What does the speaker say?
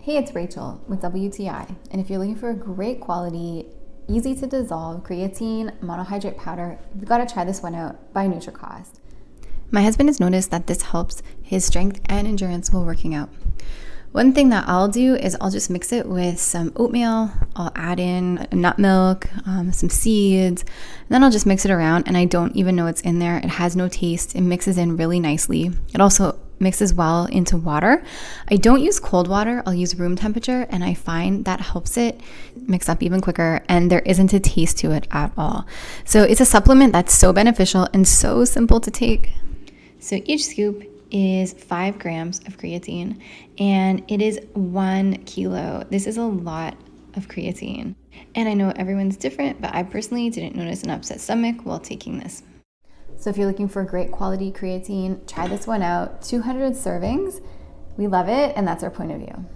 Hey, it's Rachel with WTI, and if you're looking for a great quality, easy to dissolve creatine monohydrate powder, you've got to try this one out by Nutricost. My husband has noticed that this helps his strength and endurance while working out. One thing that I'll do is I'll just mix it with some oatmeal. I'll add in nut milk, some seeds, and then I'll just mix it around, and I don't even know it's in there. It has no taste. It mixes in really nicely. It also mixes well into water. I don't use cold water. I'll use room temperature, and I find that helps it mix up even quicker, and there isn't a taste to it at all. So it's a supplement that's so beneficial and so simple to take. So each scoop is 5 grams of creatine, and it is 1 kilo. This is a lot of creatine. And I know everyone's different, but I personally didn't notice an upset stomach while taking this. So if you're looking for great quality creatine, try this one out. 200 servings. We love it, and that's our point of view.